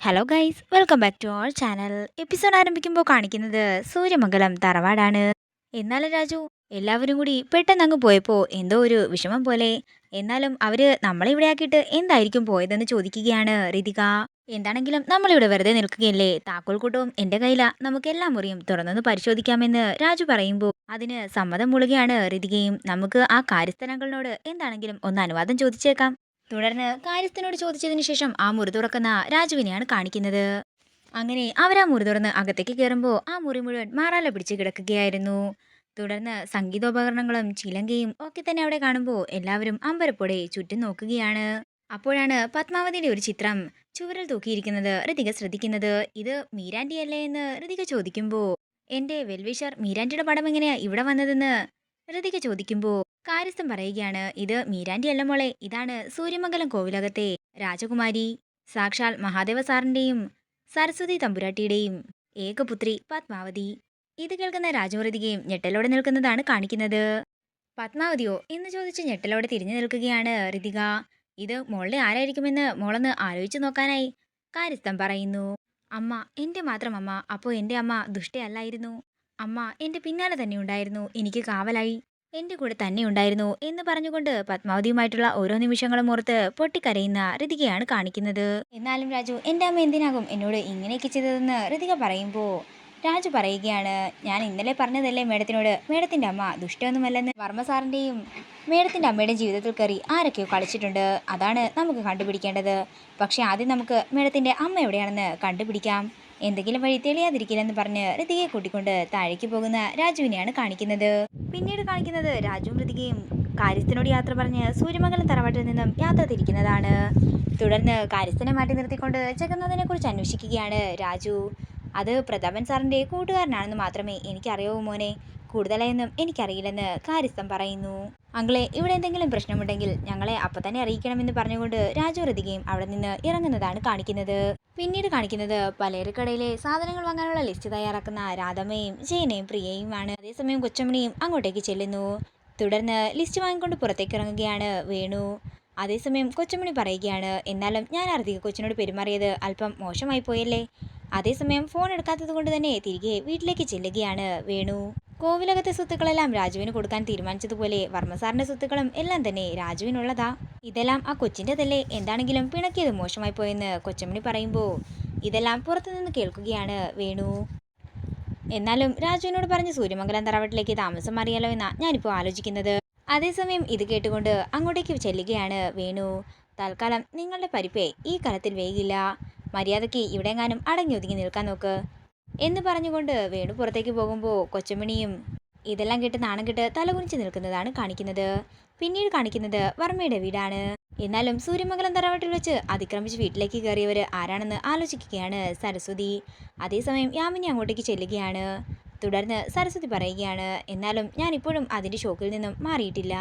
Hello guys, welcome back to our channel. Episode ആരംഭിക്കുമ്പോൾ കാണിക്കുന്നത് സൂര്യമംഗലം തറവാടാണ്. എന്നാലും രാജു എല്ലാവരും കൂടി പെട്ടെന്ന് അങ്ങ് പോയപ്പോൾ എന്തോ ഒരു വിഷമം പോലെ. എന്നാലും അവര് നമ്മളെ ഇവിടെ ആക്കിയിട്ട് എന്തായിരിക്കും പോയതെന്ന് ചോദിക്കുകയാണ് ഋതിക. എന്താണെങ്കിലും നമ്മളിവിടെ വെറുതെ നിൽക്കുകയല്ലേ, താക്കോൽ കൂട്ടവും എന്റെ കയ്യില, നമുക്ക് എല്ലാ മുറിയും തുറന്നൊന്ന് പരിശോധിക്കാമെന്ന് രാജു പറയുമ്പോൾ അതിന് സമ്മതം മൂളുകയാണ് ഋതികയും. നമുക്ക് ആ കാര്യസ്ഥനങ്ങളോട് എന്താണെങ്കിലും ഒന്ന് അനുവാദം ചോദിച്ചേക്കാം. തുടർന്ന് കാര്യസ്ഥനോട് ചോദിച്ചതിന് ശേഷം ആ മുറി തുറക്കുന്ന രാജുവിനെയാണ് കാണിക്കുന്നത്. അങ്ങനെ അവരാ മുറി തുറന്ന് അകത്തേക്ക് കയറുമ്പോൾ ആ മുറി മുഴുവൻ മാറാല പിടിച്ച് കിടക്കുകയായിരുന്നു. തുടർന്ന് സംഗീതോപകരണങ്ങളും ചിലങ്കയും ഒക്കെ തന്നെ അവിടെ കാണുമ്പോൾ എല്ലാവരും അമ്പരപ്പോടെ ചുറ്റും നോക്കുകയാണ്. അപ്പോഴാണ് പത്മാവതിയുടെ ഒരു ചിത്രം ചുവരിൽ തൂക്കിയിരിക്കുന്നത് ഋതിക ശ്രദ്ധിക്കുന്നത്. ഇത് മീരാൻറ്റി അല്ലേ എന്ന് ഋതിക ചോദിക്കുമ്പോൾ എന്റെ വെൽവിഷർ മീരാൻറ്റിയുടെ പടം എങ്ങനെയാ ഇവിടെ വന്നതെന്ന് ഋതിക ചോദിക്കുമ്പോൾ കാര്യസ്ഥൻ പറയുകയാണ്, ഇത് മീരാൻറ്റി അല്ല മോളെ, ഇതാണ് സൂര്യമംഗലം കോവിലകത്തെ രാജകുമാരി, സാക്ഷാൽ മഹാദേവ സാറിന്റെയും സരസ്വതി തമ്പുരാട്ടിയുടെയും ഏകപുത്രി പത്മാവതി. ഇത് കേൾക്കുന്ന രാജമൃതികയും ഞെട്ടലോടെ നിൽക്കുന്നതാണ് കാണിക്കുന്നത്. പത്മാവതിയോ എന്ന് ചോദിച്ച് ഞെട്ടലോടെ തിരിഞ്ഞു നിൽക്കുകയാണ് ഋതിക. ഇത് മോളുടെ ആരായിരിക്കുമെന്ന് മോളൊന്ന് ആലോചിച്ചു നോക്കാനായി കാര്യസ്ഥൻ പറയുന്നു. അമ്മ, എന്റെ മാത്രം അമ്മ. അപ്പോൾ എന്റെ അമ്മ ദുഷ്ടയല്ലായിരുന്നു. അമ്മ എന്റെ പിന്നാലെ തന്നെ ഉണ്ടായിരുന്നു, എനിക്ക് കാവലായി എന്റെ കൂടെ തന്നെ ഉണ്ടായിരുന്നു എന്ന് പറഞ്ഞുകൊണ്ട് പത്മാവതിയുമായിട്ടുള്ള ഓരോ നിമിഷങ്ങളും ഓർത്ത് പൊട്ടിക്കരയുന്ന ഋതികയാണ് കാണിക്കുന്നത്. എന്നാലും രാജു, എന്റെ അമ്മ എന്തിനാകും എന്നോട് ഇങ്ങനെയൊക്കെ ചെയ്തതെന്ന് ഋതിക പറയുമ്പോൾ രാജു പറയുകയാണ്, ഞാൻ ഇന്നലെ പറഞ്ഞതല്ലേ മേഡത്തിനോട്, മേഡത്തിന്റെ അമ്മ ദുഷ്ടമൊന്നുമല്ലെന്ന്. വർമ്മ സാറിന്റെയും മേഡത്തിന്റെ അമ്മയുടെയും ജീവിതത്തിൽ കയറി ആരൊക്കെയോ കളിച്ചിട്ടുണ്ട്, അതാണ് നമുക്ക് കണ്ടുപിടിക്കേണ്ടത്. പക്ഷെ ആദ്യം നമുക്ക് മേഡത്തിന്റെ അമ്മ എവിടെയാണെന്ന് കണ്ടുപിടിക്കാം. എന്തെങ്കിലും വഴി തെളിയാതിരിക്കില്ലെന്ന് പറഞ്ഞ് ഋതികയെ കൂട്ടിക്കൊണ്ട് താഴേക്ക് പോകുന്ന രാജുവിനെയാണ് കാണിക്കുന്നത്. പിന്നീട് കാണിക്കുന്നത് രാജുവും ഋതികയും കാര്യസ്ഥനോട് യാത്ര പറഞ്ഞ് സൂര്യമംഗലം തറവാട്ടിൽ നിന്നും യാത്ര തിരിക്കുന്നതാണ്. തുടർന്ന് കാര്യസ്ഥനെ മാറ്റി നിർത്തിക്കൊണ്ട് ജഗന്നാഥനെ കുറിച്ച് അന്വേഷിക്കുകയാണ് രാജു. അത് പ്രതാപൻ സാറിന്റെ കൂട്ടുകാരനാണെന്ന് മാത്രമേ എനിക്കറിയാവൂ മോനെ, കൂടുതലായൊന്നും എനിക്കറിയില്ലെന്ന് കാര്യസ്ഥൻ പറയുന്നു. അങ്കിളെ, ഇവിടെ എന്തെങ്കിലും പ്രശ്നമുണ്ടെങ്കിൽ ഞങ്ങളെ അപ്പം തന്നെ അറിയിക്കണമെന്ന് പറഞ്ഞുകൊണ്ട് രാജു ഋതികയും അവിടെ നിന്ന് ഇറങ്ങുന്നതാണ് കാണിക്കുന്നത്. പിന്നീട് കാണിക്കുന്നത് പലചരക്കടയിലെ സാധനങ്ങൾ വാങ്ങാനുള്ള ലിസ്റ്റ് തയ്യാറാക്കുന്ന രാധമ്മയും ജയനെയും പ്രിയയുമാണ്. അതേസമയം കൊച്ചമ്മണിയും അങ്ങോട്ടേക്ക് ചെല്ലുന്നു. തുടർന്ന് ലിസ്റ്റ് വാങ്ങിക്കൊണ്ട് പുറത്തേക്ക് ഇറങ്ങുകയാണ് വേണു. അതേസമയം കൊച്ചമ്മണി പറയുകയാണ്, എന്നാലും ഞാൻ ഋതിക കൊച്ചിനോട് പെരുമാറിയത് അല്പം മോശമായി പോയല്ലേ. അതേസമയം ഫോൺ എടുക്കാത്തത് കൊണ്ട് തന്നെ തിരികെ വീട്ടിലേക്ക് ചെല്ലുകയാണ് വേണു. കോവിലകത്തെ സ്വത്തുക്കളെല്ലാം രാജുവിന് കൊടുക്കാൻ തീരുമാനിച്ചതുപോലെ വർമ്മസാറിന്റെ സ്വത്തുക്കളും എല്ലാം തന്നെ രാജുവിനുള്ളതാ. ഇതെല്ലാം ആ കൊച്ചിൻ്റെതല്ലേ, എന്താണെങ്കിലും പിണക്കിയത് മോശമായി പോയെന്ന് കൊച്ചമ്മണി പറയുമ്പോൾ ഇതെല്ലാം പുറത്തുനിന്ന് കേൾക്കുകയാണ് വേണു. എന്നാലും രാജുവിനോട് പറഞ്ഞ് സൂര്യമംഗലം തറവാട്ടിലേക്ക് താമസം മാറിയാലോ എന്നാ ഞാനിപ്പോൾ ആലോചിക്കുന്നത്. അതേസമയം ഇത് കേട്ടുകൊണ്ട് അങ്ങോട്ടേക്ക് ചെല്ലുകയാണ് വേണു. തൽക്കാലം നിങ്ങളുടെ പരിപ്പേ ഈ കലത്തിൽ വേകില്ല, മര്യാദയ്ക്ക് ഇവിടെങ്ങാനും അടങ്ങി ഒതുങ്ങി നിൽക്കാൻ നോക്ക് എന്ന് പറഞ്ഞുകൊണ്ട് വേണു പുറത്തേക്ക് പോകുമ്പോൾ കൊച്ചമണിയും ഇതെല്ലാം കേട്ട് നാണം കെട്ട് തലകുനിച്ച് നിൽക്കുന്നതാണ് കാണിക്കുന്നത്. പിന്നീട് കാണിക്കുന്നത് വർമ്മയുടെ വീടാണ്. എന്നാലും സൂര്യമംഗലം തറവാട്ടിൽ വെച്ച് അതിക്രമിച്ച് വീട്ടിലേക്ക് കയറിയവർ ആരാണെന്ന് ആലോചിക്കുകയാണ് സരസ്വതി. അതേസമയം യാമിനി അങ്ങോട്ടേക്ക് ചെല്ലുകയാണ്. തുടർന്ന് സരസ്വതി പറയുകയാണ്, എന്നാലും ഞാൻ ഇപ്പോഴും അതിൻ്റെ ഷോക്കിൽ നിന്നും മാറിയിട്ടില്ല.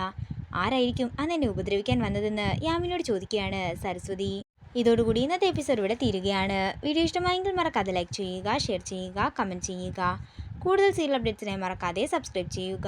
ആരായിരിക്കും അന്ന് എന്നെ ഉപദ്രവിക്കാൻ വന്നതെന്ന് യാമിനിയോട് ചോദിക്കുകയാണ് സരസ്വതി. ഇതോടുകൂടി ഇന്നത്തെ എപ്പിസോഡ് ഇവിടെ തീരുകയാണ്. വീഡിയോ ഇഷ്ടമായെങ്കിൽ മറക്കാതെ ലൈക്ക് ചെയ്യുക, ഷെയർ ചെയ്യുക, കമൻറ്റ് ചെയ്യുക. കൂടുതൽ സീരിയൽ അപ്ഡേറ്റ്സിനായി മറക്കാതെ സബ്സ്ക്രൈബ് ചെയ്യുക.